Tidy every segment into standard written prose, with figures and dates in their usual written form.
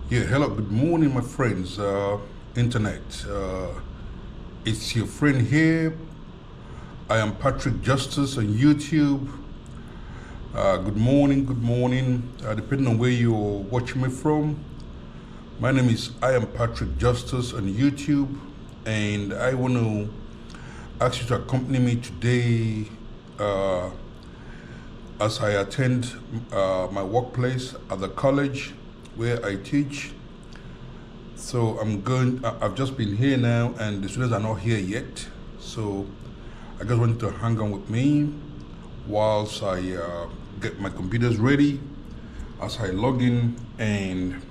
Yeah, hello, good morning, my friends. Internet. It's your friend here. I am Patrick Justice on YouTube. Good morning, good morning. Depending on where you're watching me from. My name is I am Patrick Justice on YouTube, and I want to ask you to accompany me today as I attend my workplace at the college where I teach. So I've just been here now and the students are not here yet. So I just want you to hang on with me whilst I get my computers ready, as I log in and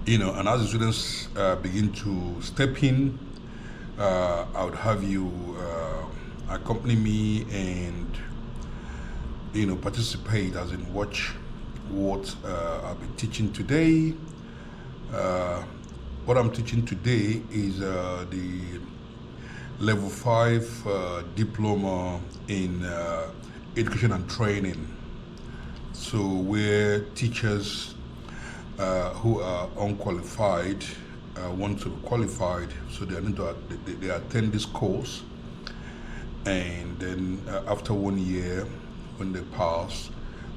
and as the students begin to step in, I would have you accompany me and participate, as in watch what I'll be teaching today. What I'm teaching today is the level 5 diploma in education and training. So where teachers who are unqualified want to be qualified, so they attend this course, and then after 1 year, when they pass,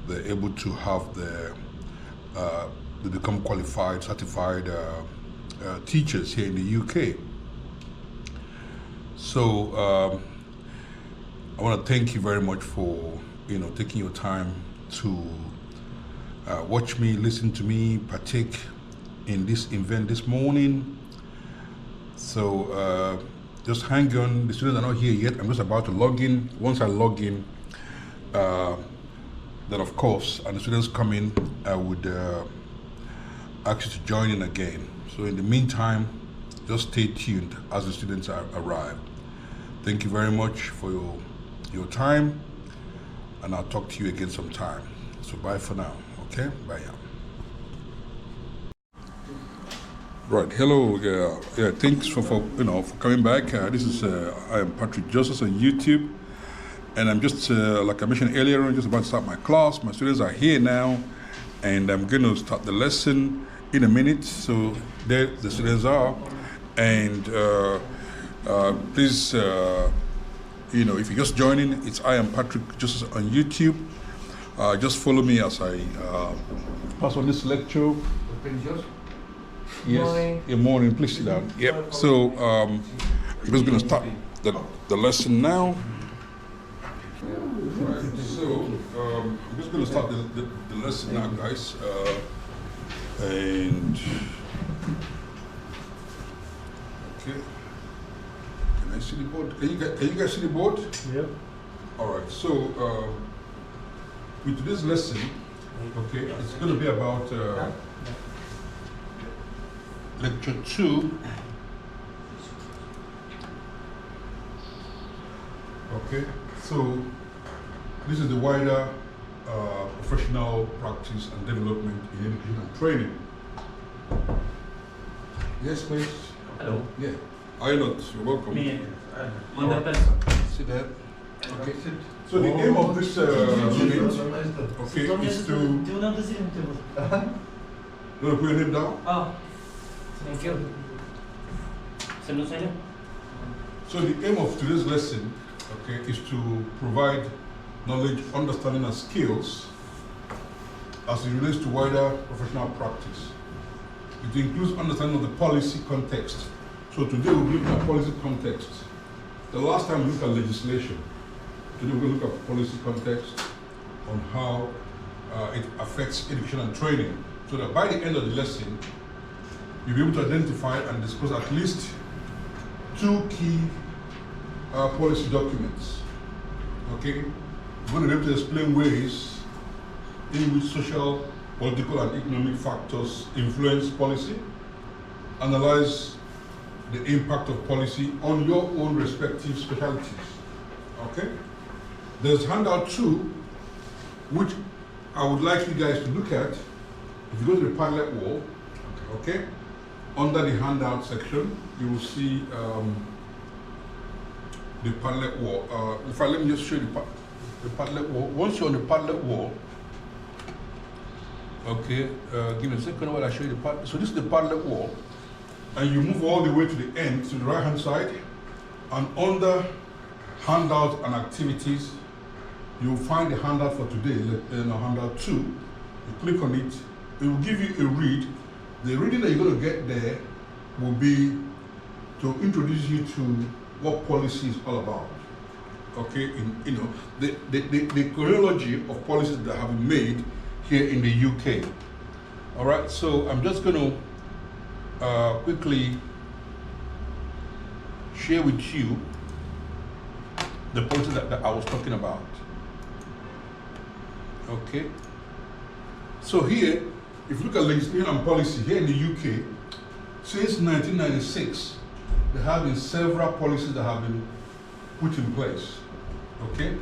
they're able to have they become qualified, certified teachers here in the UK. So I want to thank you very much for taking your time to watch me, listen to me, partake in this event this morning. So just hang on. The students are not here yet. I'm just about to log in. Once I log in, then of course, and the students come in, I would ask you to join in again. So in the meantime, just stay tuned as the students arrive. Thank you very much for your time, and I'll talk to you again sometime. So bye for now, okay? Bye. Right, hello, yeah, thanks for coming back. This is I am Patrick Justice on YouTube, and I'm just like I mentioned earlier, I'm just about to start my class. My students are here now, and I'm going to start the lesson in a minute. So there the students are, and please, if you're just joining, it's I am Patrick Justice on YouTube. Just follow me as I pass on this lecture. Yes. Morning. Good morning. Please sit down. Yep. So I'm just going to start the lesson now. Right. So I'm just going to start the lesson now, guys. And okay. Can I see the board? Can you guys see the board? Yeah. All right. So with today's lesson, okay, it's going to be about lecture 2. Okay. So this is the wider professional practice and development in education and training. Yes, please. Hello. Yeah. Are you not? You're welcome. Me. One person. Sit there. Okay. So the aim of this unit, okay, is to. Do you know the same table? You want to put your name down? Oh, thank you. So the aim of today's lesson, okay, is to provide knowledge, understanding, and skills as it relates to wider professional practice. It includes understanding of the policy context. So today we'll look at policy context. The last time we looked at legislation. Today we're going to look at policy context on how it affects education and training. So that by the end of the lesson, you'll be able to identify and discuss at least 2 key policy documents. Okay? We're going to be able to explain ways in which social, political, and economic factors influence policy, analyze the impact of policy on your own respective specialties. Okay? There's handout 2, which I would like you guys to look at. If you go to the Padlet wall, okay, under the handout section, you will see the Padlet wall. In fact, let me just show you the Padlet wall. Once you're on the Padlet wall, Okay, give me a second while I show you the part. So this is the Padlet wall, and you move all the way to the end, to the right hand side, and under handout and activities, you'll find the handout for today, handout 2. You click on it, it will give you a read. The reading that you're going to get there will be to introduce you to what policy is all about. Okay, the chronology of policies that have been made here in the UK. All right, so I'm just going to quickly share with you the policies that I was talking about. Okay, so here, if you look at legislation and policy here in the UK, since 1996, there have been several policies that have been put in place. Okay,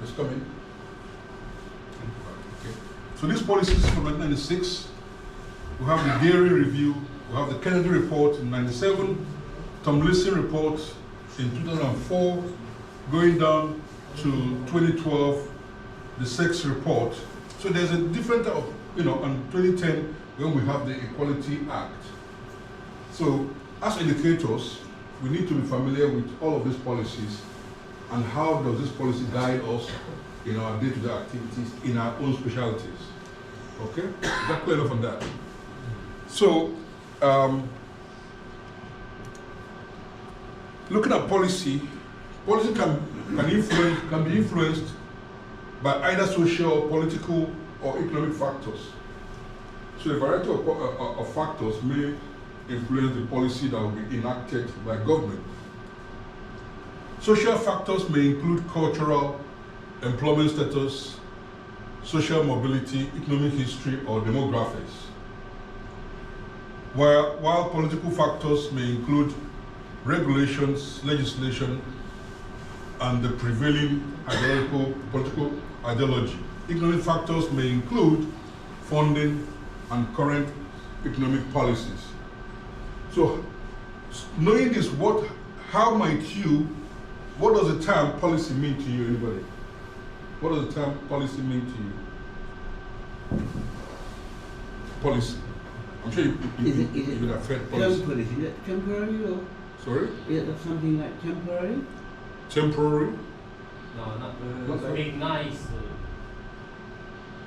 let's come in. Okay, so these policies from 1996, we have the Dairy Review, we have the Kennedy Report in 97, Tomlinson Report in 2004, going down to 2012, the Sex Report. So there's a different type of, in 2010, when we have the Equality Act. So as educators, we need to be familiar with all of these policies and how does this policy guide us in our day-to-day activities in our own specialties. Okay? Is that clear enough on that? So, looking at policy can be influenced by either social, political, or economic factors. So a variety of factors may influence the policy that will be enacted by government. Social factors may include cultural, employment status, social mobility, economic history, or demographics. While political factors may include regulations, legislation, and the prevailing political ideology. Economic factors may include funding and current economic policies. So, knowing this, what does the term policy mean to you, anybody? What does the term policy mean to you? Policy. I'm sure you would have heard policy. Temporary, is it temporary or? Sorry? Is it something like temporary? Temporary? No, not very nice.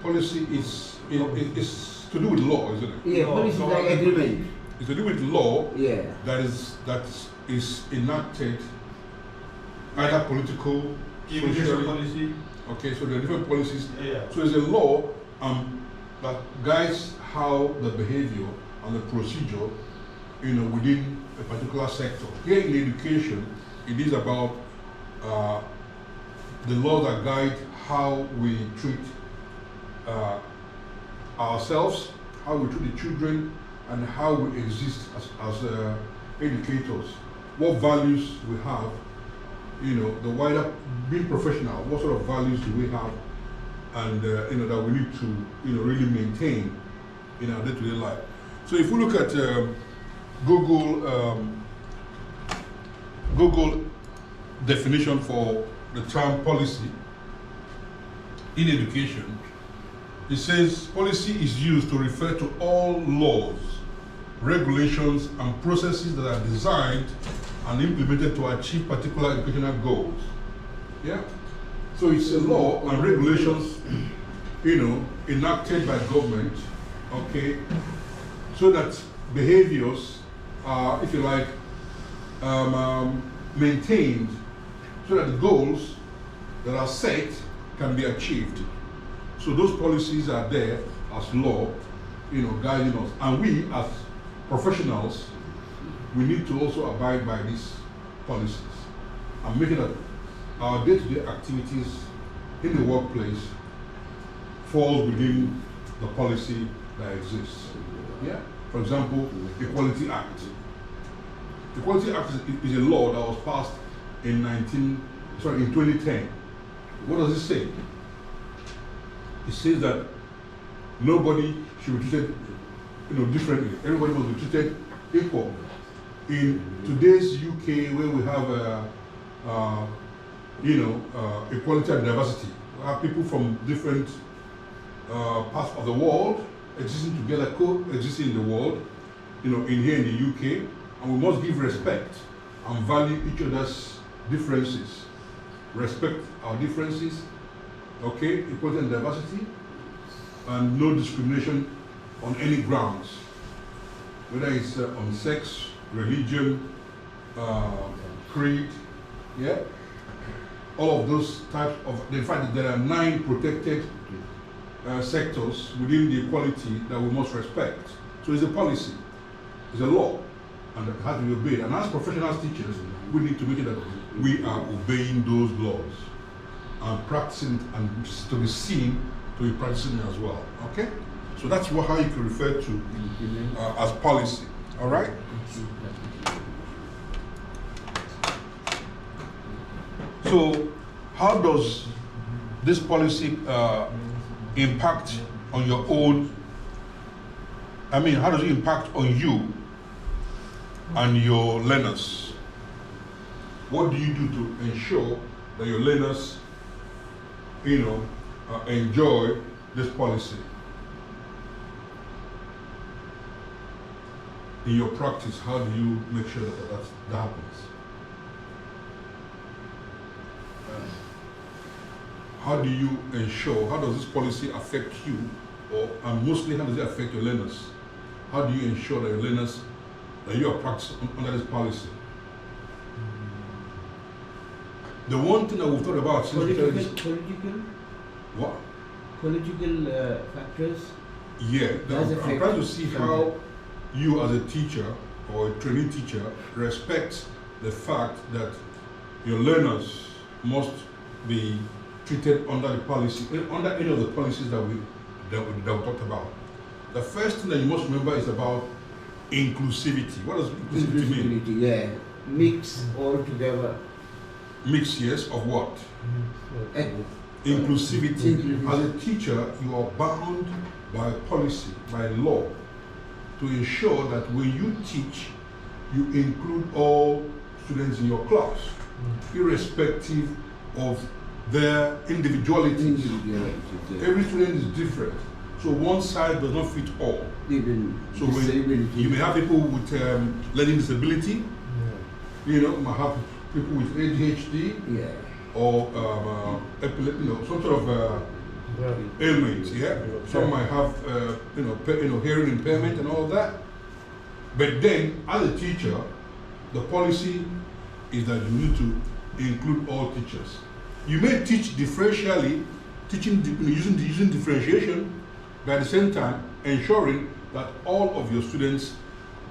Policy is to do with law, isn't it? Yeah, policy is like agreement. It's to do with law. Yeah. That is enacted either political, social policy. Okay, so there are different policies. Yeah. So it's a law that guides how the behavior and the procedure, within a particular sector. Here in education, it is about the laws that guide how we treat ourselves, how we treat the children, and how we exist as educators. What values we have, the wider, being professional, what sort of values do we have, and that we need to, really maintain in our day-to-day life. So if we look at Google definition for the term policy in education, it says policy is used to refer to all laws, regulations, and processes that are designed and implemented to achieve particular educational goals. Yeah? So it's a law and regulations, enacted by government, okay, so that behaviors are, if you like, maintained, so that the goals that are set can be achieved. So those policies are there as law, guiding us. And we, as professionals, we need to also abide by these policies and make it that our day-to-day activities in the workplace falls within the policy that exists. Yeah. For example, Equality Act. Equality Act is a law that was passed in 2010. What does it say? It says that nobody should be treated, differently. Everybody must be treated equal. In today's UK, where we have, equality and diversity, we have people from different parts of the world, existing together, coexisting in the world, in here in the UK, and we must give respect and value each other's differences. Respect our differences, okay, equality and diversity, and no discrimination on any grounds, whether it's on sex, religion, creed, yeah? All of those types of, the fact that there are 9 protected sectors within the equality that we must respect. So it's a policy, it's a law, and it has to be obeyed. And as professional teachers, we need to make sure that we are obeying those laws and practicing it, and to be seen to be practicing it as well. Okay? So that's how you can refer to as policy. All right? So how does this policy impact on your own? I mean, how does it impact on you and your learners? What do you do to ensure that your learners, enjoy this policy? In your practice, how do you make sure that happens? How do you ensure, how does this policy affect you, and mostly how does it affect your learners? How do you ensure that your learners, that you are practicing under this policy? The one thing that we've thought about since political what? Political factors. Yeah, I'm trying to see how you as a teacher or a training teacher respect the fact that your learners must be treated under the policy, under any of the policies that we talked about. The first thing that you must remember is about inclusivity. What does inclusivity mean? Yeah, mix all together. Mix, yes, of what? Inclusivity. As a teacher, you are bound by policy, by law, to ensure that when you teach, you include all students in your class, irrespective of their individualities. Every student is different, so one size does not fit all. So you may have people with learning disability, you might have people with ADHD, or some sort of ailment. Yeah, some might have hearing impairment and all that. But then, as a teacher, the policy is that you need to include all teachers. You may teach differentially, using differentiation, but at the same time ensuring that all of your students,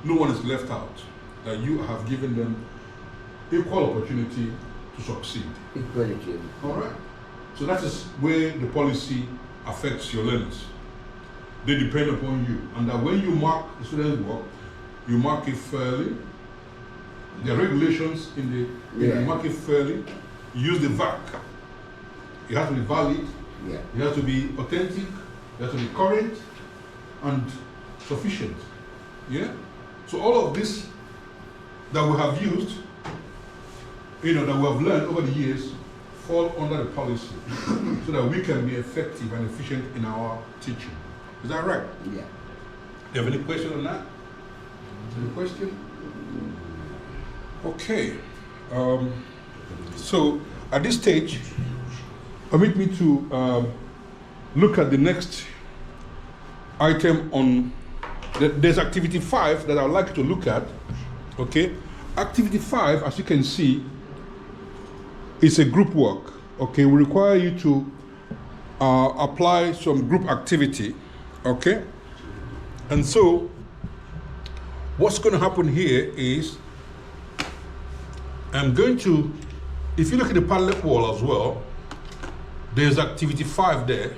no one is left out, that you have given them equal opportunity to succeed. Equality. All right. So that is where the policy affects your learners. They depend upon you, and that when you mark the students' work, you mark it fairly. There are regulations in the mark it fairly. You use the VAC. It has to be valid. Yeah. It has to be authentic. It has to be current and sufficient. Yeah. So all of this that we have used, that we have learned over the years, fall under the policy, so that we can be effective and efficient in our teaching. Is that right? Yeah. Do you have any question on that? Any question? Okay. So at this stage, permit me to look at the next item on. There's activity 5 that I would like you to look at. Okay. Activity 5, as you can see, is a group work. Okay. We require you to apply some group activity. Okay. And so, what's going to happen here is, I'm going to, if you look at the Padlet wall as well, there's activity 5 there.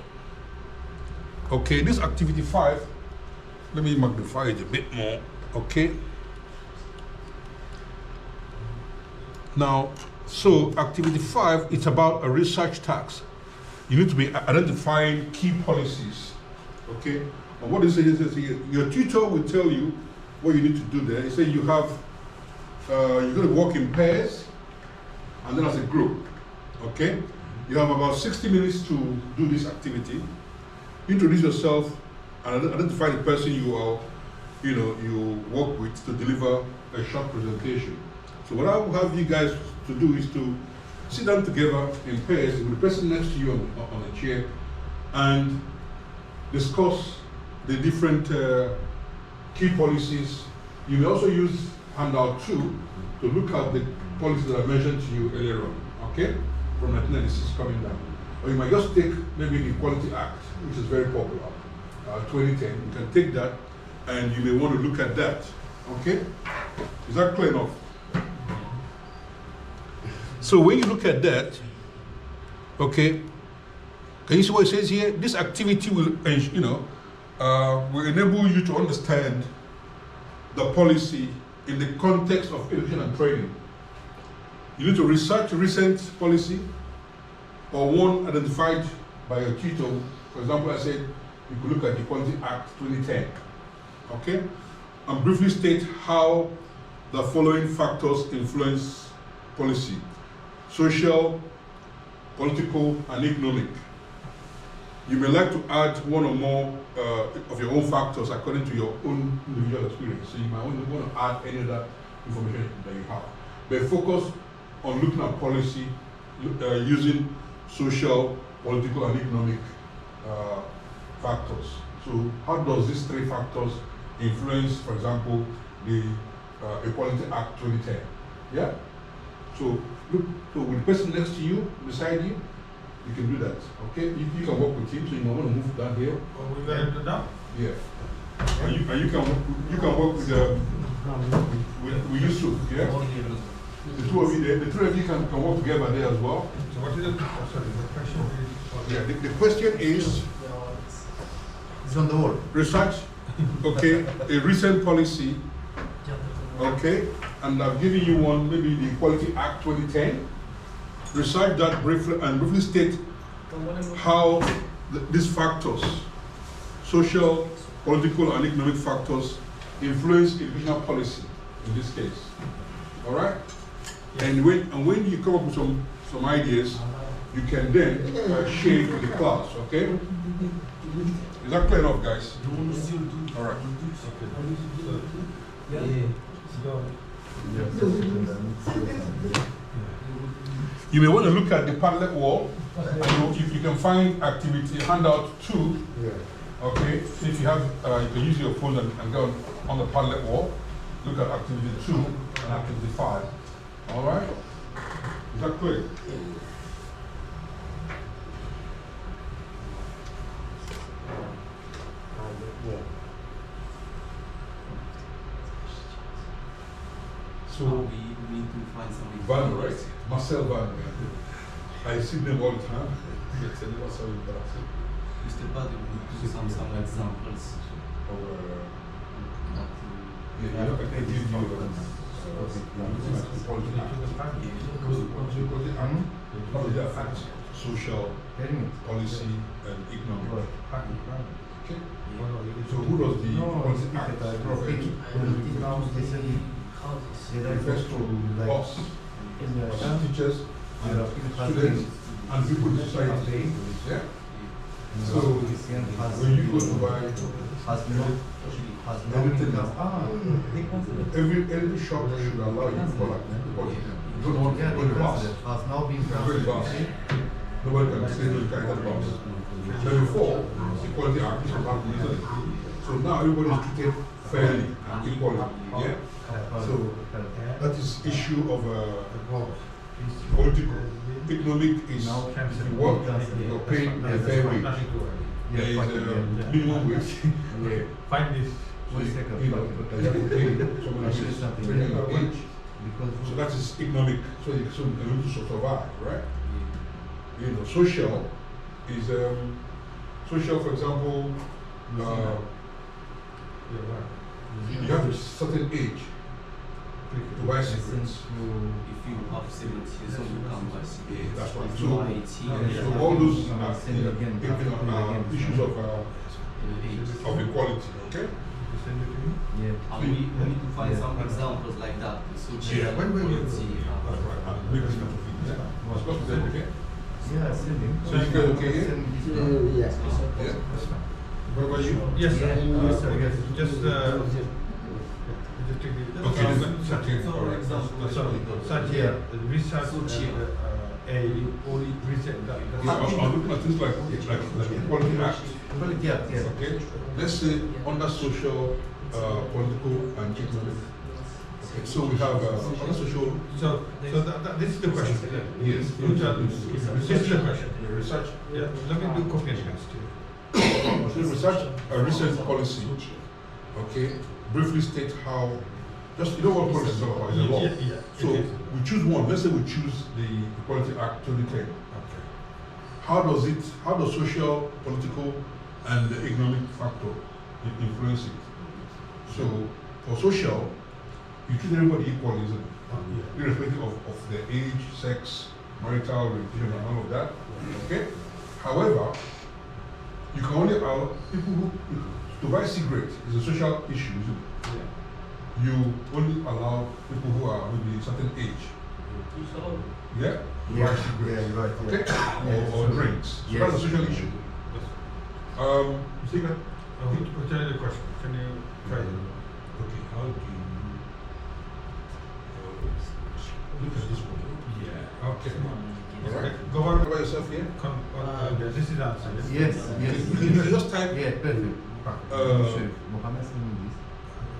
Okay, this activity 5, let me magnify it a bit more. Okay. Now, so activity 5, it's about a research task. You need to be identifying key policies. Okay. And what is it? Your tutor will tell you what you need to do there. He said you have, you're going to work in pairs and then as a group. Okay. You have about 60 minutes to do this activity. introduce yourself and identify the person you work with to deliver a short presentation. So what I will have you guys to do is to sit down together in pairs with the person next to you on a chair and discuss the different key policies. You may also use handout 2 to look at the policies that I mentioned to you earlier on, okay? From 1996 coming down. Or you might just take maybe the Equality Act, which is very popular, 2010. You can take that and you may want to look at that, okay? Is that clear enough? So when you look at that, okay, can you see what it says here? This activity will, will enable you to understand the policy in the context of education and training. You need to research recent policy or one identified by your tutor. For example, I said you could look at the Equality Act 2010, okay? And briefly state how the following factors influence policy: social, political, and economic. You may like to add one or more of your own factors according to your own individual experience. So you might want to add any other information that you have. But focus on looking at policy using social, political, and economic factors. So how does these 3 factors influence, for example, the Equality Act 2010? Yeah? So look, so with the person next to you, beside you, you can do that. Okay? You can work with him, so you might want to move down here. Oh, we got to do that? Yeah. And you can work with Yusuf, yeah? The 2 of you there, the 3 of you can work together there as well. So what is it? Oh, sorry, the question is... Yeah, the question is... It's on the wall. Research, okay, a recent policy, okay, and I've given you one, maybe the Equality Act 2010. Research that briefly and briefly state how these factors, social, political, and economic factors, influence educational policy in this case. All right? And when you come up with some ideas, you can then share it with the class, okay? Is that clear enough, guys? All right. You may want to look at the Padlet wall. If you can find activity handout 2, okay? So if you have, you can use your phone and go on the Padlet wall. Look at activity 2 and activity 5. All right? Is that clear? So we need to find something. Van, right? Marcel Van. I see them all the time. It's a little sorry, but Mr. Badi, we need to do some examples. I can give you social, policy, and economic. Okay. So who does the policy act refer to? It refers to us, teachers, students, and people in society. Yeah. So when you go to buy every shop should allow you to collect. You don't want to go to the bus. Go to the bus. Nobody can say no, you can't get the bus. But before, Equality Act was happening. So now everybody is treated fairly and equally. Yeah. So that is issue of political. Economic is if you work, you're paid a fair wage. There is a minimum wage. Find this. So so that is economic. So you can survive, right? You know, social is social. For example, you have a certain age to buy cigarettes. If you have 70 years old, you can buy cigarettes. That's right. So So all those issues of equality. Okay. and we need to find some examples like that. So Yeah, when we see. Discuss with them, okay? Yeah, same. So you guys okay here? Yeah. Yeah? What about you? Yes, sir. Yeah. Yes, sir. Yes. Just Okay, okay, all right. such a research a research. Yeah, I'm looking at things like Equality Act. Quality Act, yeah. Okay, let's say under social, political, and economic. Okay, so we have under social. So this is the question. Yes. This is the question. Research. Yeah. Let me do copy and paste. So research a recent policy. Okay, briefly state how. Just you know what policy is all about? It's a law. Yeah. So we choose one. Let's say we choose the Equality Act 2010. Okay. How does social, political, and the economic factor influence it? So for social, you treat everybody equally, isn't it? Irrespective of their age, sex, marital, religion, and all of that. Okay? However, you can only allow people who to buy cigarettes is a social issue, isn't it? You only allow people who are maybe a certain age. Yeah? To buy cigarettes. right. Okay? Or drinks. So that's a social issue. You think that? What is the question? Can you try it? Okay, how do you look at this one? Yeah. Okay. All right. Go on. What about yourself here? This is the answer. Yes, yes. You can just type Yeah, perfect. Uh, Mohammed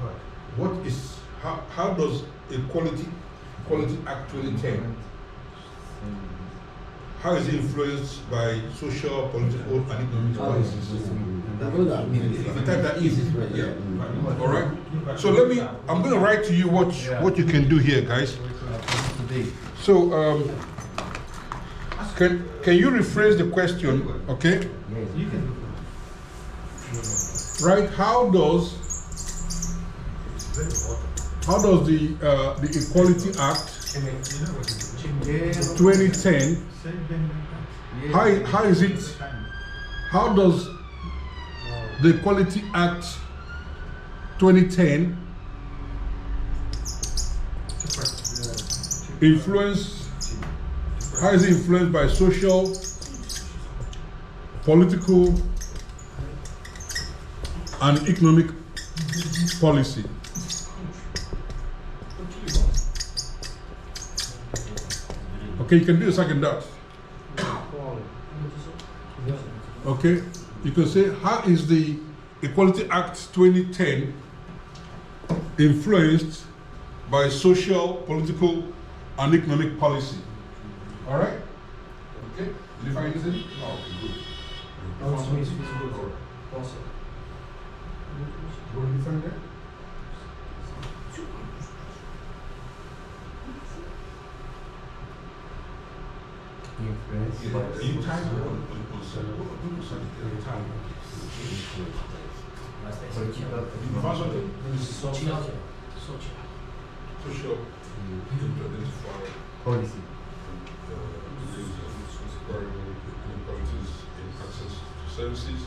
Right. what is how does Equality Act 2010 how is it influenced by social, political, and economic policies? If you type that in, yeah. All right. So I'm going to write to you what you can do here, guys. So can you rephrase the question? Okay. You can. Right. How does the Equality Act 2010 how does the Equality Act 2010 how is it influenced by social, political, and economic policy? Okay, you can do a second dot. Okay, you can say, how is the Equality Act 2010 influenced by social, political, and economic policy? All right? Okay, did you find anything? Oh, okay, good. What did you find there? Influence. Yeah, you type it on time. You found something? Social identify Policy. inequalities in access to services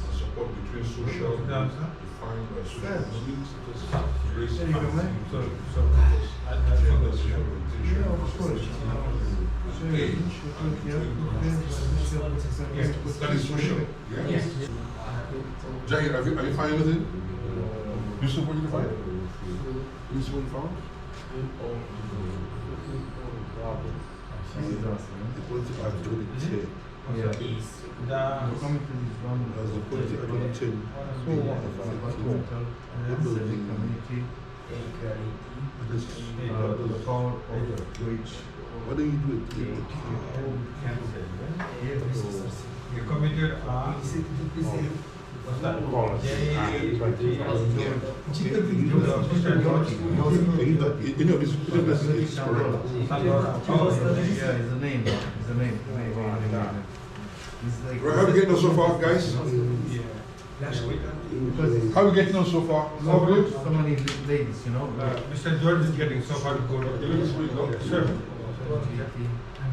and support between social defined by social needs such as race, So gender, social orientation, age, that is social. Yeah? Yes. Jahir, have you found anything? Yusuf, what did you find? Yusuf, what you found? Equality Act 2010. Yeah. the Committee is one As the Equality Act 2010. civic community, the power of which Why don't you do it? you committed what's that called? Any of this is correct. yeah, is the name. Is the name. It's like How are we getting on so far, guys? because How are we getting on so far? All good? so many ladies, you know. Mr. George is getting so far good. Sure.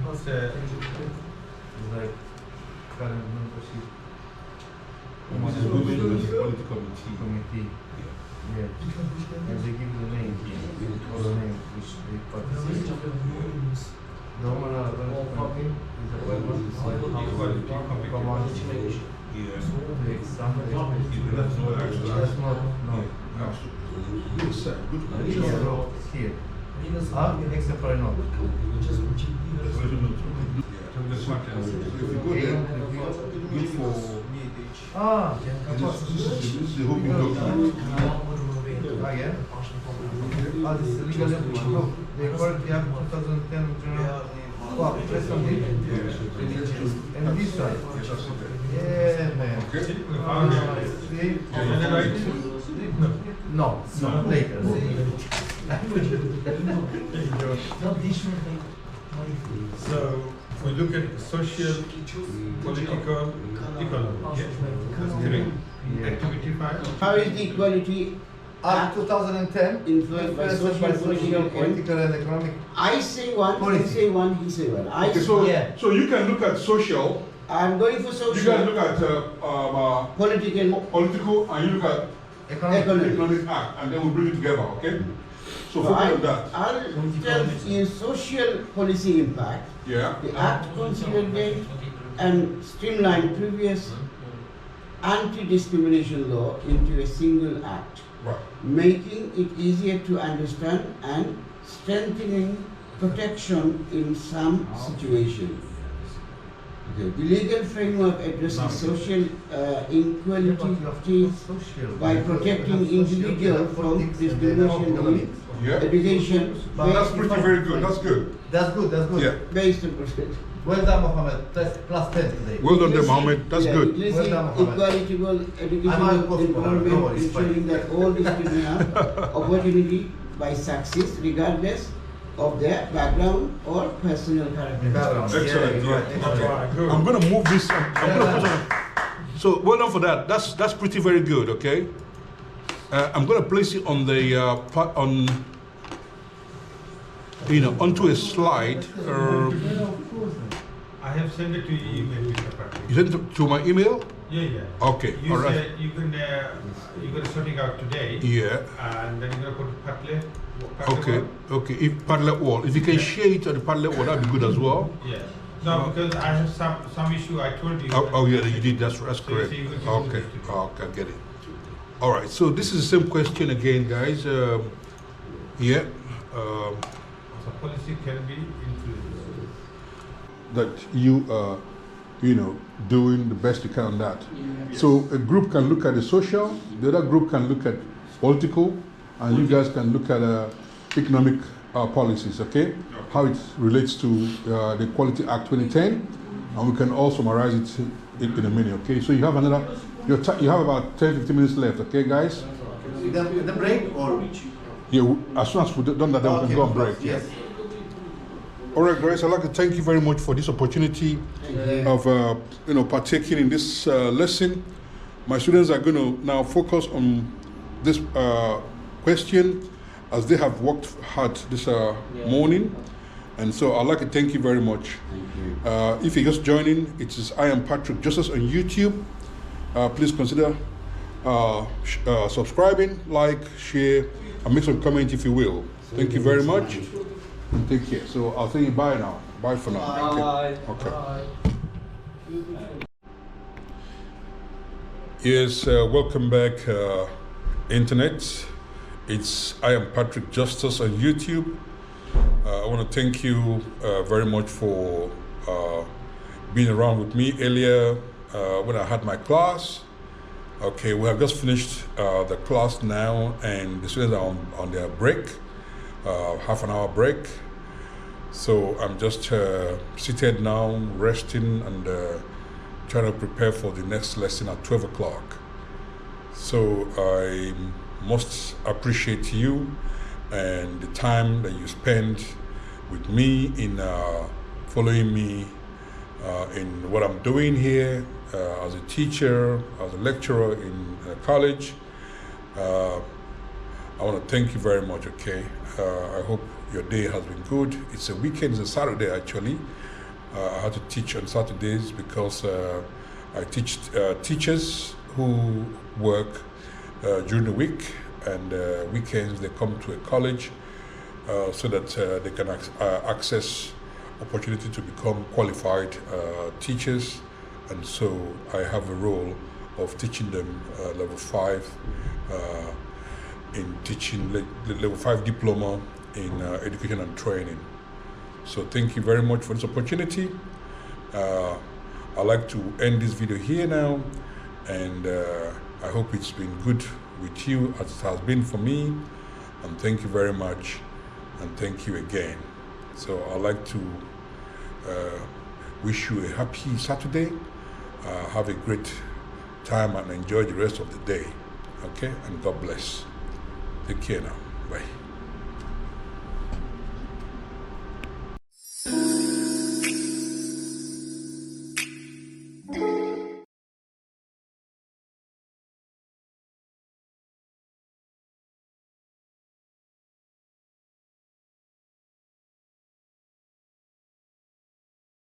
It's like current membership This is Women's Equality Committee. committee. Yeah. And they give the name, all the names which they participate. Domana is appointment. That's not, no. Yes, sir. Good Here, question. no, here. Except for a note. If you go there, look for this is the whole big document. Again? This is legal look, the Equality Act 2010 General. Wow, press on it. And this one. Yeah, man. See? No, later. So we look at social, political, economic. Yeah. That's correct. Activity 5. How is the Equality Act 2010 influenced by social, political, political and economic. I say one, Policy. he say one, he say one. I Okay, say, so, Yeah. so you can look at social, I'm going for you social, can look at political, political, and you look at Economic. economic act, and then we bring it together, okay? So So focus on that. I'll tell you social policy impact. Yeah. The act consolidate and streamline previous anti-discrimination law into a single act, Right. making it easier to understand and strengthening protection in some situations. Okay. The legal framework addresses social inequalities by protecting individuals from discrimination, Yeah. education, That's pretty very good. That's good. That's good, that's good. Yeah. based on perspective. Well done, Mohammed. That's plus 10 today. Well done there, Mohammed. That's Yeah, good. inclusive, Well done, Mohammed. equitable I'm educational a post- no environment, worries, ensuring that all the students have opportunity by success regardless of their background or personal character. Background. Excellent, Yeah, yeah. right, excellent. Good. I'm gonna move this. I'm gonna put on. So well done for that. That's pretty very good. Okay. I'm gonna place it on the on. Onto a slide. I have sent it to you email, Mr. Patrick. You sent it to my email. Yeah, yeah. Okay. You All right. said you're gonna sort it out today. Yeah. And then you're gonna put Patle. Okay. Okay. If Padlet wall, if you can share it on the Padlet wall, that'd be good as well. Yeah. No, because I have some issue. I told you. Oh yeah, you did. That's So correct. you can do Okay. this today. Okay, I get it. All right. So this is the same question again, guys. Yeah. So policy can be influenced. That you are, doing the best you can on that. So a group can look at the social, the other group can look at political, and you guys can look at economic policies, okay? How it relates to the Equality Act 2010, and we can all summarize it in a minute, okay? So you have you have about 10-15 minutes left, okay, guys? The break or? Yeah, as soon as we've done that, then we can go on break. Yes. All right, guys, I'd like to thank you very much for this opportunity of partaking in this lesson. My students are going to now focus on this question as they have worked hard this morning, and so I'd like to thank you very much. If you're just joining, it is I am Patrick Justice on YouTube. Please consider subscribing, like, share, and make some comment if you will. Thank you very much. And take care. So I'll say bye now. Bye for now. Bye. Okay. Bye. Yes, welcome back, Internet. I am Patrick Justice on YouTube. I want to thank you very much for being around with me earlier when I had my class. Okay, we have just finished the class now, and the students are on their break. Half an hour break. So I'm just seated now, resting and trying to prepare for the next lesson at 12 o'clock. So I must appreciate you and the time that you spend with me in following me in what I'm doing here as a teacher, as a lecturer in college. I want to thank you very much, okay? I hope your day has been good. It's a weekend, it's a Saturday actually. I had to teach on Saturdays because I teach teachers who work during the week, and weekends they come to a college so that they can access opportunity to become qualified teachers, and so I have a role of teaching them level 5 in teaching level 5 diploma in education and training. So thank you very much for this opportunity. I'd like to end this video here now, and I hope it's been good with you as it has been for me, and thank you very much, and thank you again. So I'd like to wish you a happy Saturday, have a great time and enjoy the rest of the day, okay, and God bless. Take care now, bye.